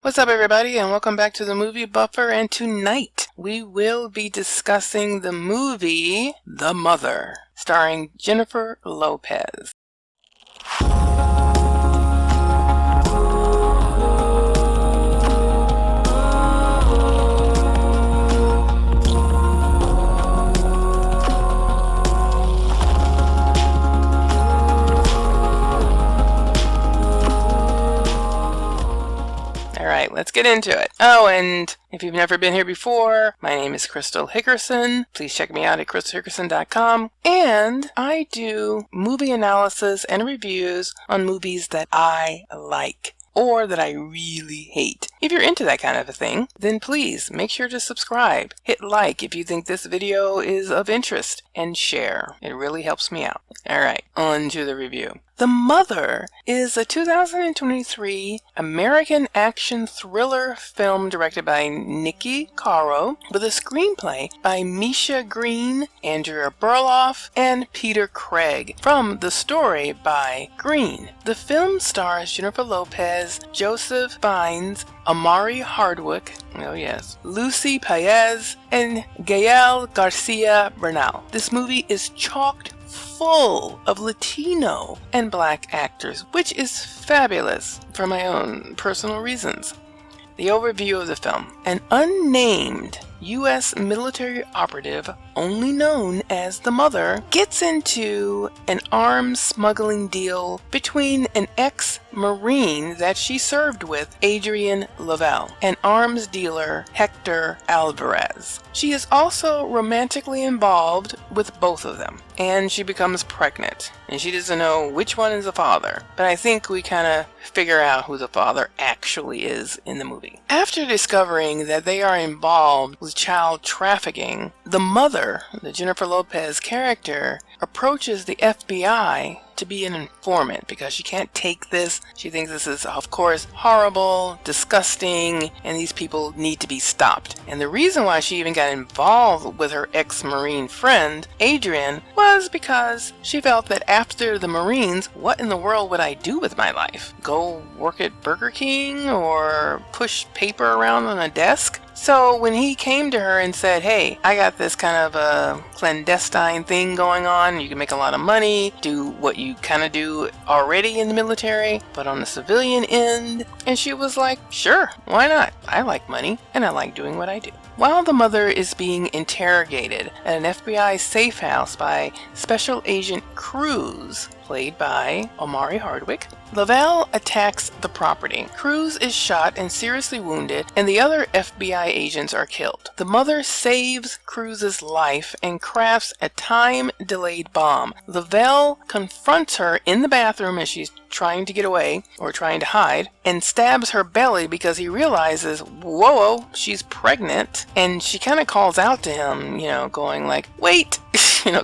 What's up, everybody, and welcome back to the Movie Buffer. And tonight we will be discussing the movie The Mother, starring Jennifer Lopez. Alright, let's get into it. Oh, and if you've never been here before, my name is Crystal Hickerson. Please check me out at crystalhickerson.com. And I do movie analysis and reviews on movies that I like, or that I really hate. If you're into that kind of a thing, then please make sure to subscribe. Hit like if you think this video is of interest, and share. It really helps me out. Alright, on to the review. The Mother is a 2023 American action thriller film directed by Niki Caro with a screenplay by Misha Green, Andrea Berloff, and Peter Craig, from the story by Green. The film stars Jennifer Lopez, Joseph Fiennes, Omari Hardwick, oh yes, Lucy Paez, and Gael García Bernal. This movie is chocked full of Latino and Black actors, which is fabulous for my own personal reasons. The overview of the film. An unnamed U.S. military operative, only known as the Mother, gets into an arms smuggling deal between an ex-Marine that she served with, Adrian Lovell, and arms dealer Hector Álvarez. She is also romantically involved with both of them, and she becomes pregnant, and she doesn't know which one is the father, but I think we kind of figure out who the father actually is in the movie. After discovering that they are involved with child trafficking, the Mother, the Jennifer Lopez character, approaches the FBI to be an informant because she can't take this. She thinks this is, of course, horrible, disgusting, and these people need to be stopped. And the reason why she even got involved with her ex-Marine friend, Adrian, was because she felt that after the Marines, what in the world would I do with my life? Go work at Burger King or push paper around on a desk? So when he came to her and said, hey, I got this kind of a clandestine thing going on, you can make a lot of money, do what you kind of do already in the military, but on the civilian end, and she was like, sure, why not? I like money, and I like doing what I do. While the Mother is being interrogated at an FBI safe house by Special Agent Cruz, played by Omari Hardwick, Lovell attacks the property. Cruz is shot and seriously wounded, and the other FBI agents are killed. The Mother saves Cruz's life and crafts a time-delayed bomb. Lovell confronts her in the bathroom as she's trying to get away, or trying to hide, and stabs her belly because he realizes, whoa, she's pregnant, and she kind of calls out to him, going like, wait,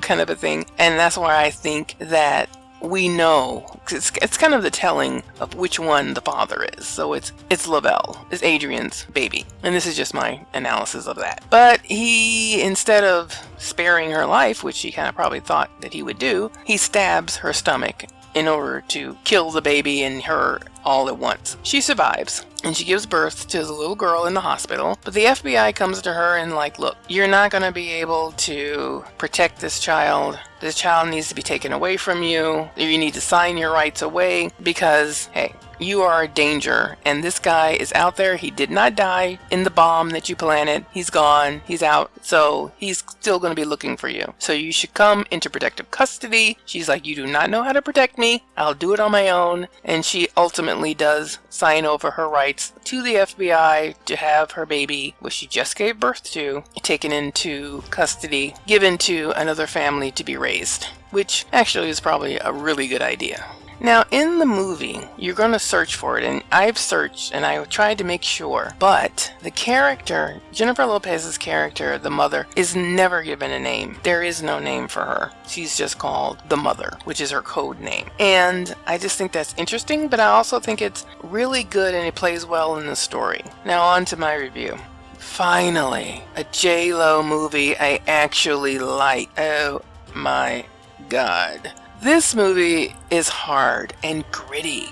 kind of a thing. And that's why I think that we know, it's kind of the telling of which one the father is. So it's Lovell, it's Adrian's baby, and this is just my analysis of that. But he, instead of sparing her life, which he kind of probably thought that he would do, he stabs her stomach in order to kill the baby and her all at once. She survives, and she gives birth to the little girl in the hospital, but the FBI comes to her and like, look, you're not going to be able to protect this child. This child needs to be taken away from you. You need to sign your rights away because, hey, you are a danger, and this guy is out there. He did not die in the bomb that you planted. He's gone. He's out. So he's still going to be looking for you. So you should come into protective custody. She's like, you do not know how to protect me. I'll do it on my own. And she ultimately does sign over her rights to the FBI to have her baby, which she just gave birth to, taken into custody, given to another family to be raised, which actually is probably a really good idea. Now, in the movie, you're going to search for it, and I've searched, and I tried to make sure, but the character, Jennifer Lopez's character, the Mother, is never given a name. There is no name for her. She's just called the Mother, which is her code name. And I just think that's interesting, but I also think it's really good, and it plays well in the story. Now, on to my review. Finally, a J-Lo movie I actually like. Oh my God. This movie is hard and gritty,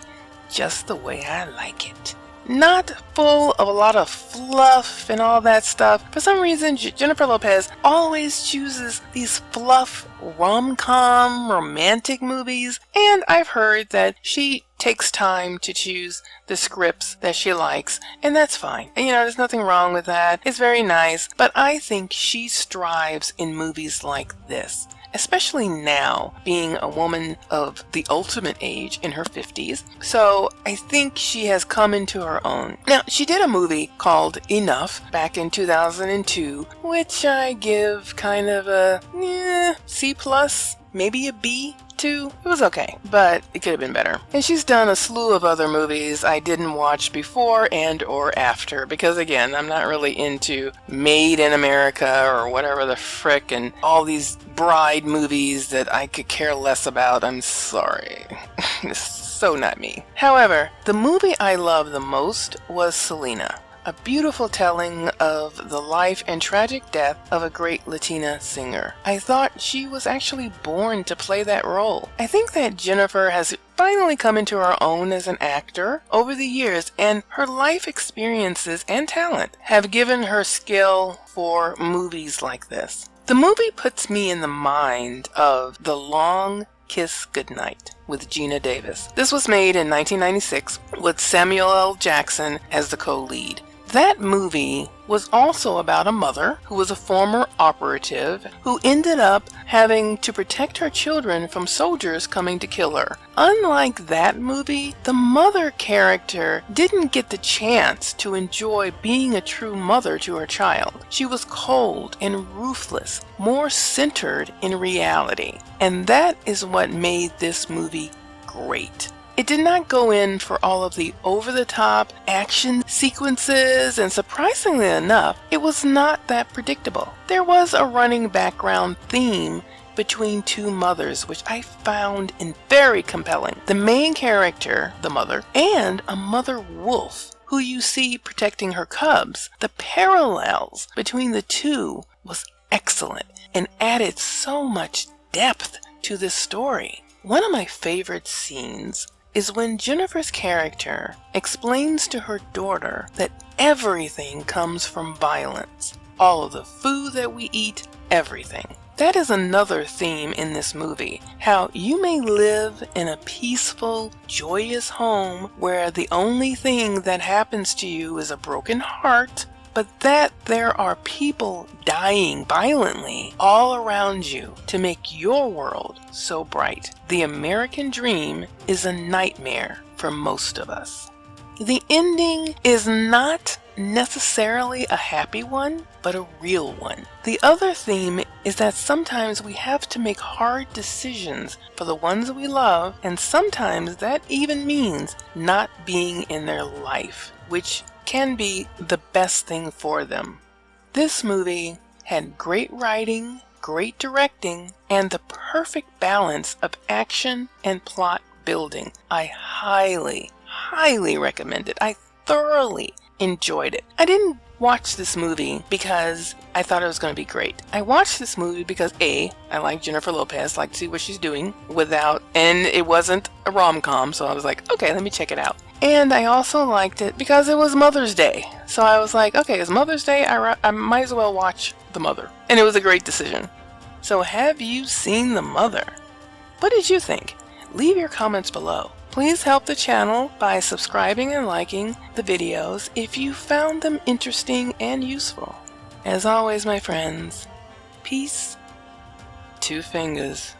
just the way I like it. not full of a lot of fluff and all that stuff. For some reason, Jennifer Lopez always chooses these fluff rom-com romantic movies, and I've heard that she takes time to choose the scripts that she likes, and that's fine. And, there's nothing wrong with that. It's very nice, but I think she strives in movies like this, especially now, being a woman of the ultimate age in her 50s. So I think she has come into her own. Now, she did a movie called Enough back in 2002, which I give kind of a C+, maybe a B. It was okay, but it could have been better. And she's done a slew of other movies I didn't watch before and or after, because again, I'm not really into Made in America or whatever the frick and all these bride movies that I could care less about. I'm sorry. It's so not me. However, the movie I love the most was Selena, a beautiful telling of the life and tragic death of a great Latina singer. I thought she was actually born to play that role. I think that Jennifer has finally come into her own as an actor over the years, and her life experiences and talent have given her skill for movies like this. The movie puts me in the mind of The Long Kiss Goodnight with Geena Davis. This was made in 1996 with Samuel L. Jackson as the co-lead. That movie was also about a mother who was a former operative who ended up having to protect her children from soldiers coming to kill her. Unlike that movie, the mother character didn't get the chance to enjoy being a true mother to her child. She was cold and ruthless, more centered in reality. And that is what made this movie great. It did not go in for all of the over-the-top action sequences, and surprisingly enough, it was not that predictable. There was a running background theme between two mothers, which I found very compelling. The main character, the mother, and a mother wolf, who you see protecting her cubs. The parallels between the two was excellent and added so much depth to this story. One of my favorite scenes is when Jennifer's character explains to her daughter that everything comes from violence. All of the food that we eat, everything. That is another theme in this movie. How you may live in a peaceful, joyous home where the only thing that happens to you is a broken heart, but that there are people dying violently all around you to make your world so bright. The American dream is a nightmare for most of us. The ending is not necessarily a happy one, but a real one. The other theme is that sometimes we have to make hard decisions for the ones we love, and sometimes that even means not being in their life, which can be the best thing for them. This movie had great writing, great directing, and the perfect balance of action and plot building. I highly recommend it. I thoroughly enjoyed it. I didn't watch this movie because I thought it was going to be great. I watched this movie because A, I like Jennifer Lopez, like to see what she's doing and it wasn't a rom-com, so I was like, okay, let me check it out. And I also liked it because it was Mother's Day. So I was like, okay, it's Mother's Day, I might as well watch The Mother. And it was a great decision. So have you seen The Mother? What did you think? Leave your comments below. Please help the channel by subscribing and liking the videos if you found them interesting and useful. As always, my friends, peace, 2 fingers.